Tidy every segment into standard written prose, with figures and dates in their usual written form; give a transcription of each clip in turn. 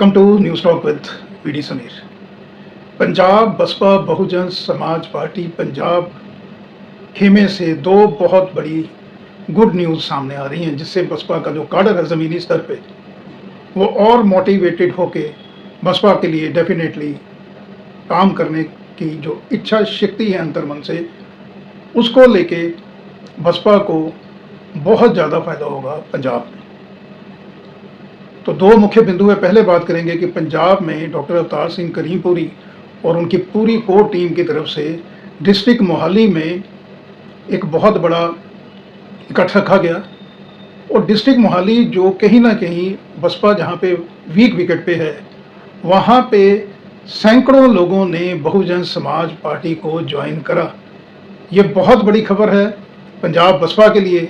Welcome to news talk with PD Sameer. Punjab Basapa Bahujan Samaj party Punjab खेमे से दो बहुत बड़ी गुड न्यूज़ सामने आ रही हैं, जिससे बसपा का जो काडर है ज़मीनी स्तर पे वो और मोटिवेटेड होके बसपा के लिए डेफिनेटली काम करने की जो इच्छा शक्ति है अंतर्मन से, उसको लेके बसपा को बहुत ज़्यादा फ़ायदा होगा पंजाब में। तो दो मुख्य बिंदु है। पहले बात करेंगे कि पंजाब में डॉक्टर अवतार सिंह करीमपुरी और उनकी पूरी कोर टीम की तरफ से डिस्ट्रिक्ट मोहाली में एक बहुत बड़ा इकट्ठा रखा गया और डिस्ट्रिक्ट मोहाली जो कहीं ना कहीं बसपा जहां पे वीक विकेट पे है, वहां पे सैकड़ों लोगों ने बहुजन समाज पार्टी को ज्वाइन करा। ये बहुत बड़ी खबर है पंजाब बसपा के लिए।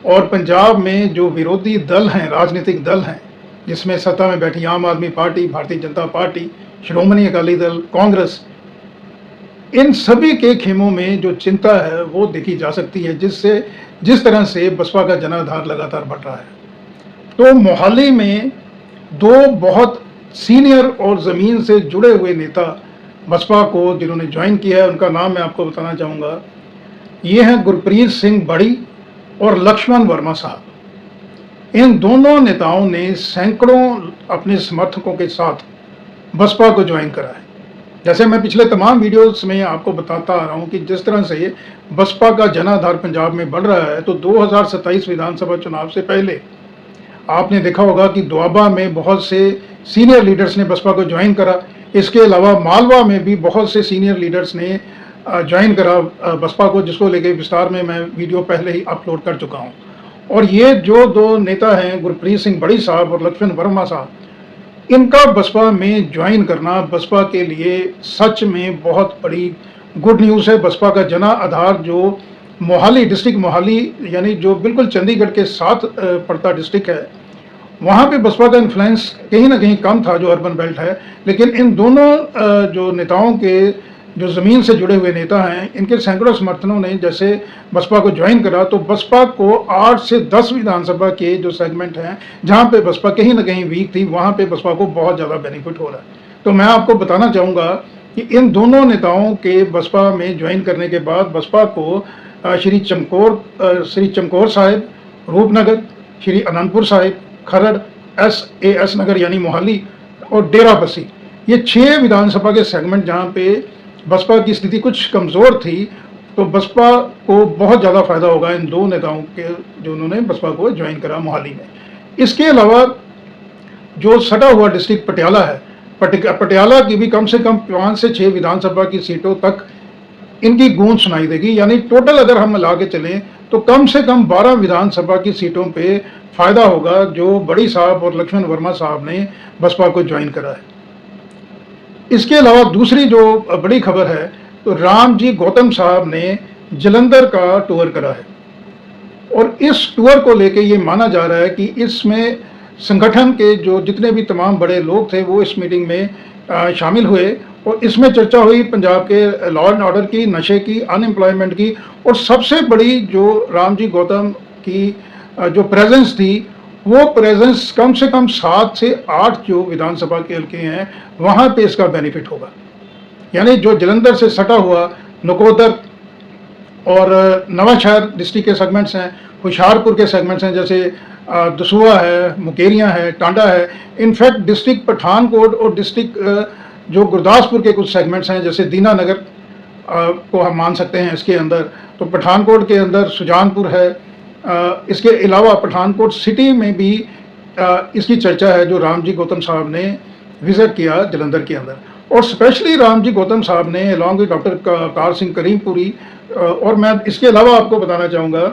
और पंजाब में जो विरोधी दल हैं, राजनीतिक दल हैं, जिसमें सत्ता में बैठी आम आदमी पार्टी, भारतीय जनता पार्टी, श्रोमणी अकाली दल, कांग्रेस, इन सभी के खेमों में जो चिंता है वो देखी जा सकती है, जिस तरह से बसपा का जनाधार लगातार बढ़ रहा है। तो मोहाली में दो बहुत सीनियर और ज़मीन से जुड़े हुए नेता बसपा को जिन्होंने ज्वाइन किया है, उनका नाम मैं आपको बताना चाहूँगा। ये हैं गुरप्रीत सिंह बड़ी और लक्ष्मण वर्मा साहब। इन दोनों नेताओं ने सैकड़ों अपने समर्थकों के साथ बसपा को ज्वाइन करा है। जैसे मैं पिछले तमाम वीडियोस में आपको बताता आ रहा हूं कि जिस तरह से बसपा का जनाधार पंजाब में बढ़ रहा है, तो 2027 विधानसभा चुनाव से पहले आपने देखा होगा कि दोआबा में बहुत से सीनियर लीडर्स ने बसपा को ज्वाइन करा। इसके अलावा मालवा में भी बहुत से सीनियर लीडर्स ने ज्वाइन करा बसपा को, जिसको लेके विस्तार में मैं वीडियो पहले ही अपलोड कर चुका हूं। और ये जो दो नेता हैं, गुरप्रीत सिंह बड़ी साहब और लक्ष्मण वर्मा साहब, इनका बसपा में ज्वाइन करना बसपा के लिए सच में बहुत बड़ी गुड न्यूज़ है। बसपा का जना आधार जो मोहाली डिस्ट्रिक्ट, मोहाली यानी जो बिल्कुल चंडीगढ़ के साथ पड़ता डिस्ट्रिक्ट है, वहाँ पे बसपा का इन्फ्लुएंस कहीं ना कहीं कम था जो अर्बन बेल्ट है। लेकिन इन दोनों जो नेताओं के जो ज़मीन से जुड़े हुए नेता हैं, इनके सैकड़ों समर्थनों ने जैसे बसपा को ज्वाइन करा, तो बसपा को 8 से 10 विधानसभा के जो सेगमेंट हैं जहां पे बसपा कहीं ना कहीं वीक थी, वहां पे बसपा को बहुत ज़्यादा बेनिफिट हो रहा है। तो मैं आपको बताना चाहूँगा कि इन दोनों नेताओं के बसपा में ज्वाइन करने के बाद बसपा को श्री चमकौर साहिब, रूपनगर, श्री अनंतपुर साहिब, खरड़, SAS नगर यानी मोहाली और डेरा बसी, ये 6 विधानसभा के सेगमेंट जहाँ पे बसपा की स्थिति कुछ कमज़ोर थी, तो बसपा को बहुत ज़्यादा फायदा होगा इन दो नेताओं के जो उन्होंने बसपा को ज्वाइन करा मोहाली में। इसके अलावा जो सटा हुआ डिस्ट्रिक्ट पटियाला है, पटियाला की भी कम से कम 5 से 6 विधानसभा की सीटों तक इनकी गूंज सुनाई देगी। यानी टोटल अगर हम मिला के चलें तो कम से कम 12 विधानसभा की सीटों पे फायदा होगा जो बड़ी साहब और लक्ष्मण वर्मा साहब ने बसपा को ज्वाइन करा है। इसके अलावा दूसरी जो बड़ी खबर है, तो राम जी गौतम साहब ने जलंधर का टूर करा है और इस टूर को लेके ये माना जा रहा है कि इसमें संगठन के जो जितने भी तमाम बड़े लोग थे वो इस मीटिंग में शामिल हुए और इसमें चर्चा हुई पंजाब के लॉ एंड ऑर्डर की, नशे की, अनएम्प्लॉयमेंट की, और सबसे बड़ी जो राम जी गौतम की जो प्रेजेंस थी, वो प्रेजेंस कम से कम 7 से 8 जो विधानसभा के हल्के हैं वहाँ पे इसका बेनिफिट होगा। यानी जो जलंधर से सटा हुआ नकोदर और नवांशहर डिस्ट्रिक्ट के सेगमेंट्स हैं, हुशियारपुर के सेगमेंट्स हैं, जैसे दसूहा है, मुकेरियाँ है, टांडा है, इनफैक्ट डिस्ट्रिक्ट पठानकोट और डिस्ट्रिक्ट जो गुरदासपुर के कुछ सेगमेंट्स हैं, जैसे दीना नगर को हम मान सकते हैं इसके अंदर। तो पठानकोट के अंदर सुजानपुर है। इसके अलावा पठानकोट सिटी में भी इसकी चर्चा है जो राम जी गौतम साहब ने विजिट किया जलंधर के अंदर। और स्पेशली राम जी गौतम साहब ने along with doctor Avtar Singh करीमपुरी, और मैं इसके अलावा आपको बताना चाहूँगा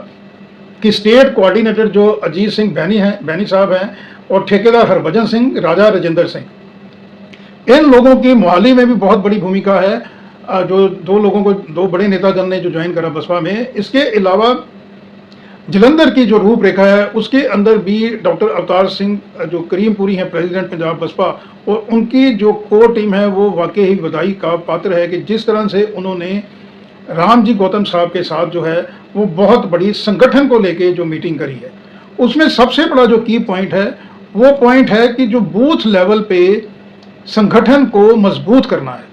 कि स्टेट कोऑर्डिनेटर जो अजीत सिंह बैनी साहब हैं और ठेकेदार हरभजन सिंह, राजा राजेंद्र सिंह, इन लोगों की मोहाली में भी बहुत बड़ी भूमिका है। जो दो बड़े नेतागण ने जो ज्वाइन करा बसपा में। इसके अलावा जलंधर की जो रूपरेखा है उसके अंदर भी डॉक्टर अवतार सिंह जो करीमपुरी हैं, प्रेसिडेंट पंजाब बसपा, और उनकी जो कोर टीम है वो वाकई ही बधाई का पात्र है कि जिस तरह से उन्होंने राम जी गौतम साहब के साथ जो है वो बहुत बड़ी संगठन को लेके जो मीटिंग करी है, उसमें सबसे बड़ा जो की पॉइंट है वो पॉइंट है कि जो बूथ लेवल पे संगठन को मजबूत करना है।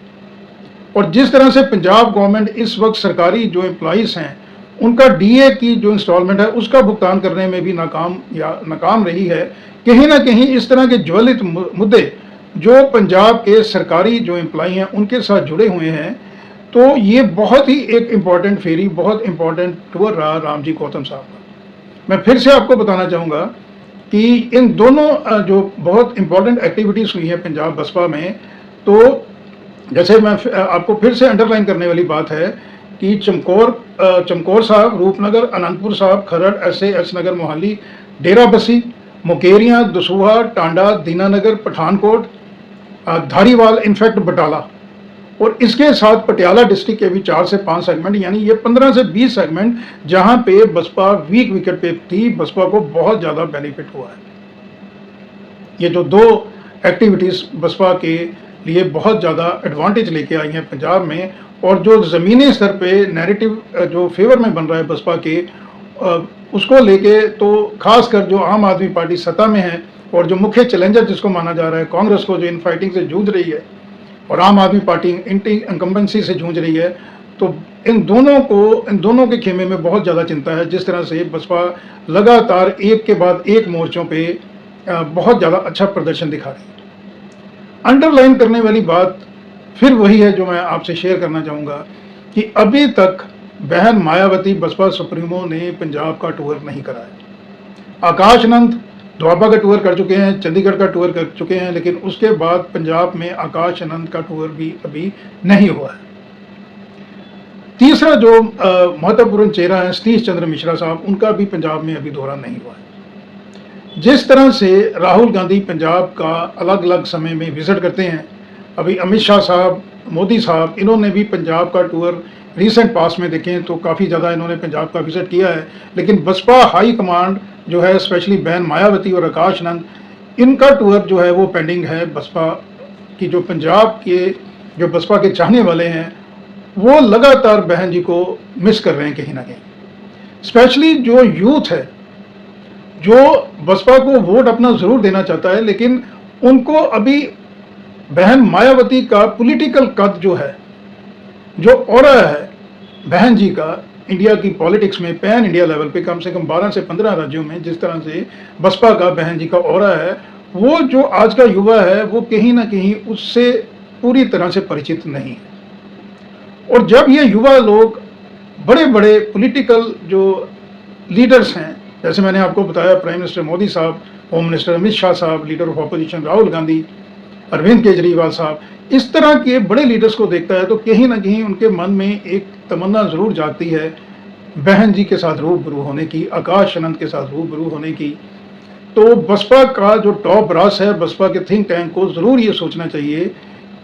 और जिस तरह से पंजाब गवर्नमेंट इस वक्त सरकारी जो एम्प्लॉइज हैं उनका डीए की जो इंस्टॉलमेंट है उसका भुगतान करने में भी नाकाम रही है, कहीं ना कहीं इस तरह के ज्वलित मुद्दे जो पंजाब के सरकारी जो एम्प्लॉय हैं उनके साथ जुड़े हुए हैं। तो ये बहुत ही एक इम्पॉर्टेंट फेरी, बहुत इम्पॉर्टेंट टूर रहा रामजी गौतम साहब का। मैं फिर से आपको बताना चाहूँगा कि इन दोनों जो बहुत इम्पॉर्टेंट एक्टिविटीज़ हुई हैं पंजाब बसपा में, तो जैसे मैं आपको फिर से अंडरलाइन करने वाली बात है कि चमकौर साहब, रूपनगर, आनंदपुर साहब, खरड़, एस नगर, मोहाली, डेरा बसी, मुकेरियां, दसूहा, टांडा, दीनानगर, पठानकोट, धारीवाल, इनफैक्ट बटाला, और इसके साथ पटियाला डिस्ट्रिक्ट के भी 4 से 5 सेगमेंट, यानी ये 15 से 20 सेगमेंट जहां पे बसपा वीक विकेट पे थी, बसपा को बहुत ज़्यादा बेनिफिट हुआ है। ये जो दो एक्टिविटीज़ बसपा के लिए बहुत ज़्यादा एडवांटेज लेके आई हैं पंजाब में, और जो ज़मीनी स्तर पे नैरेटिव जो फेवर में बन रहा है बसपा के, उसको लेके तो खासकर जो आम आदमी पार्टी सत्ता में है और जो मुख्य चैलेंजर जिसको माना जा रहा है कांग्रेस को, जो इन फाइटिंग से जूझ रही है, और आम आदमी पार्टी एंटी इनकम्बेंसी से जूझ रही है, तो इन दोनों के खेमे में बहुत ज़्यादा चिंता है। जिस तरह से बसपा लगातार एक के बाद एक मोर्चों पे बहुत ज़्यादा अच्छा प्रदर्शन दिखा रही है। अंडरलाइन करने वाली बात फिर वही है जो मैं आपसे शेयर करना चाहूँगा कि अभी तक बहन मायावती बसपा सुप्रीमो ने पंजाब का टूर नहीं कराया। आकाश आनंद दोआबा का टूर कर चुके हैं, चंडीगढ़ का टूर कर चुके हैं, लेकिन उसके बाद पंजाब में आकाश आनंद का टूर भी अभी नहीं हुआ है। तीसरा जो महत्वपूर्ण चेहरा है सतीश चंद्र मिश्रा साहब, उनका भी पंजाब में अभी दौरा नहीं हुआ है। जिस तरह से राहुल गांधी पंजाब का अलग अलग समय में विजिट करते हैं, अभी अमित शाह साहब, मोदी साहब, इन्होंने भी पंजाब का टूर रिसेंट पास में देखें तो काफ़ी ज़्यादा इन्होंने पंजाब का विजिट किया है, लेकिन बसपा हाई कमांड जो है, स्पेशली बहन मायावती और आकाश आनंद, इनका टूर जो है वो पेंडिंग है। बसपा की जो पंजाब के जो बसपा के चाहने वाले हैं वो लगातार बहन जी को मिस कर रहे हैं कहीं ना कहीं। स्पेशली जो यूथ है जो बसपा को वोट अपना ज़रूर देना चाहता है, लेकिन उनको अभी बहन मायावती का पॉलिटिकल कद जो है, जो ऑरा है बहन जी का इंडिया की पॉलिटिक्स में पैन इंडिया लेवल पे कम से कम 12 से 15 राज्यों में जिस तरह से बसपा का बहन जी का ऑरा है, वो जो आज का युवा है वो कहीं ना कहीं उससे पूरी तरह से परिचित नहीं है। और जब ये युवा लोग बड़े बड़े पॉलिटिकल जो लीडर्स हैं, जैसे मैंने आपको बताया प्राइम मिनिस्टर मोदी साहब, होम मिनिस्टर अमित शाह साहब, leader of opposition Rahul Gandhi, Arvind Kejriwal साहब, इस तरह के बड़े लीडर्स को देखता है तो कहीं ना कहीं उनके मन में एक तमन्ना ज़रूर जागती है बहन जी के साथ रूबरू होने की, आकाश आनंद के साथ रूबरू होने की। तो बसपा का जो टॉप ब्रास है, बसपा के थिंक टैंक को ज़रूर ये सोचना चाहिए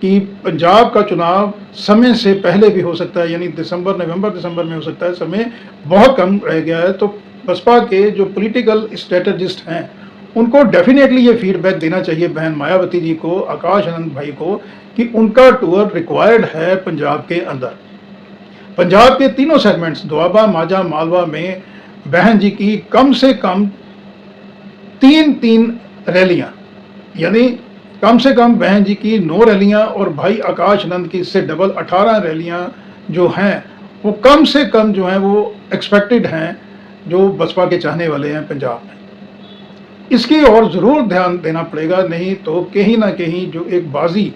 कि पंजाब का चुनाव समय से पहले भी हो सकता है, यानी नवंबर दिसंबर में हो सकता है, समय बहुत कम रह गया है। तो बसपा के जो पॉलिटिकल स्ट्रेटजिस्ट हैं उनको डेफिनेटली ये फीडबैक देना चाहिए बहन मायावती जी को, आकाश आनंद भाई को, कि उनका टूर रिक्वायर्ड है पंजाब के अंदर। पंजाब के तीनों सेगमेंट्स दोआबा, माझा, मालवा में बहन जी की कम से कम 3 रैलियां, यानी कम से कम बहन जी की 9 रैलियां और भाई आकाश आनंद की इससे डबल 18 रैलियां जो हैं वो कम से कम जो हैं वो एक्सपेक्टेड हैं जो बसपा के चाहने वाले हैं पंजाब में। इसकी और ज़रूर ध्यान देना पड़ेगा, नहीं तो कहीं ना कहीं जो एक बाजी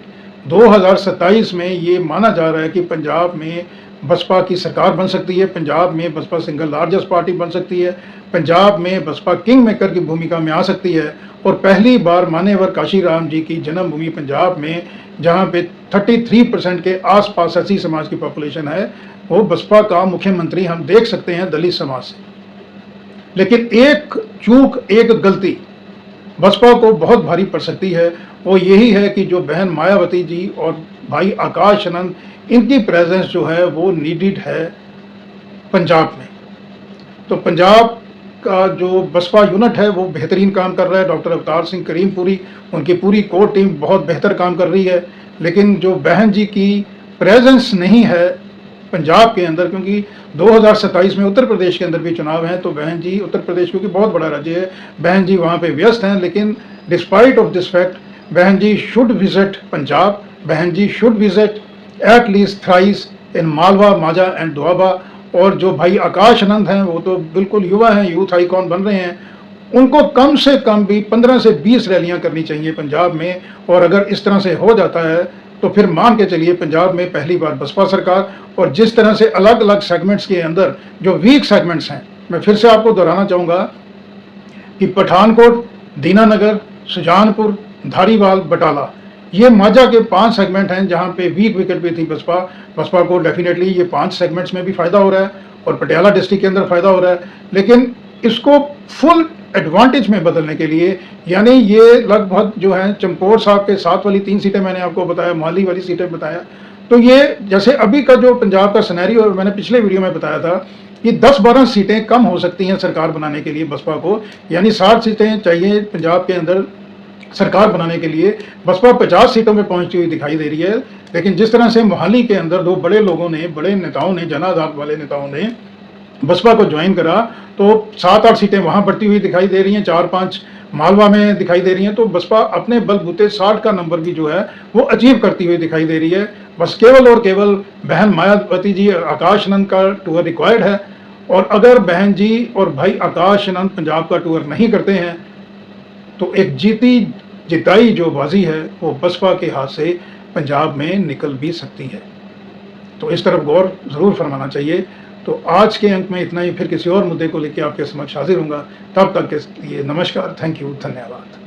2027 में ये माना जा रहा है कि पंजाब में बसपा की सरकार बन सकती है, पंजाब में बसपा सिंगल लार्जेस्ट पार्टी बन सकती है, पंजाब में बसपा किंग मेकर की भूमिका में आ सकती है, और पहली बार मान्यवर काशीराम जी की जन्मभूमि पंजाब में जहाँ पे 33% के आसपास एससी समाज की पॉपुलेशन है, वो बसपा का मुख्यमंत्री हम देख सकते हैं दलित समाज से। लेकिन एक चूक, एक गलती बसपा को बहुत भारी पड़ सकती है, वो यही है कि जो बहन मायावती जी और भाई आकाश आनंद, इनकी प्रेजेंस जो है वो नीडेड है पंजाब में। तो पंजाब का जो बसपा यूनिट है वो बेहतरीन काम कर रहा है, डॉक्टर अवतार सिंह करीमपुरी, उनकी पूरी कोर टीम बहुत बेहतर काम कर रही है, लेकिन जो बहन जी की प्रेजेंस नहीं है पंजाब के अंदर, क्योंकि 2027 में उत्तर प्रदेश के अंदर भी चुनाव हैं, तो बहन जी, उत्तर प्रदेश क्योंकि बहुत बड़ा राज्य है, बहन जी वहाँ पे व्यस्त हैं, लेकिन डिस्पाइट ऑफ दिस फैक्ट बहन ji should visit Punjab, Behen ji should visit at least thrice in Malwa, Majha and Doaba. और जो भाई आकाश आनंद हैं वो तो बिल्कुल युवा हैं, यूथ आइकॉन बन रहे हैं, उनको कम से कम भी 15 से 20 रैलियां करनी चाहिए पंजाब में। और अगर इस तरह से हो जाता है तो फिर मान के चलिए पंजाब में पहली बार बसपा सरकार। और जिस तरह से अलग अलग सेगमेंट्स के अंदर जो वीक सेगमेंट्स हैं, मैं फिर से आपको दोहराना चाहूँगा कि पठानकोट, दीनानगर, सुजानपुर, धारीवाल, बटाला, ये माजा के 5 सेगमेंट हैं जहां पे वीक विकेट पे थी बसपा। बसपा को डेफिनेटली ये 5 सेगमेंट्स में भी फायदा हो रहा है और पटियाला डिस्ट्रिक्ट के अंदर फायदा हो रहा है। लेकिन इसको फुल एडवांटेज में बदलने के लिए, यानी ये लगभग जो है चमकौर साहब के 7 वाली 3 सीटें मैंने आपको बताया, मोहाली वाली सीटें बताया, तो ये जैसे अभी का जो पंजाब का सिनेरियो, और मैंने पिछले वीडियो में बताया था कि 10-12 सीटें कम हो सकती हैं सरकार बनाने के लिए बसपा को, यानी 60 सीटें चाहिए पंजाब के अंदर सरकार बनाने के लिए। बसपा 50 सीटों में पहुंचती हुई दिखाई दे रही है। लेकिन जिस तरह से मोहाली के अंदर 2 बड़े लोगों ने, बड़े नेताओं ने, जन आधार वाले नेताओं ने बसपा को ज्वाइन करा, तो 7-8 सीटें वहां बढ़ती हुई दिखाई दे रही हैं, 4-5 मालवा में दिखाई दे रही हैं। तो बसपा अपने बलबूते 60 का नंबर भी जो है वो अचीव करती हुई दिखाई दे रही है। बस केवल और केवल बहन मायावती जी, आकाश आनंद का टूर रिक्वायर्ड है। और अगर बहन जी और भाई आकाश आनंद पंजाब का टूर नहीं करते हैं तो एक जीती जिताई जो बाजी है वो बसपा के हाथ से पंजाब में निकल भी सकती है। तो इस तरफ गौर जरूर फरमाना चाहिए। तो आज के अंक में इतना ही, फिर किसी और मुद्दे को लेकर आपके समक्ष हाजिर होऊंगा। तब तक के लिए नमस्कार, थैंक यू, धन्यवाद।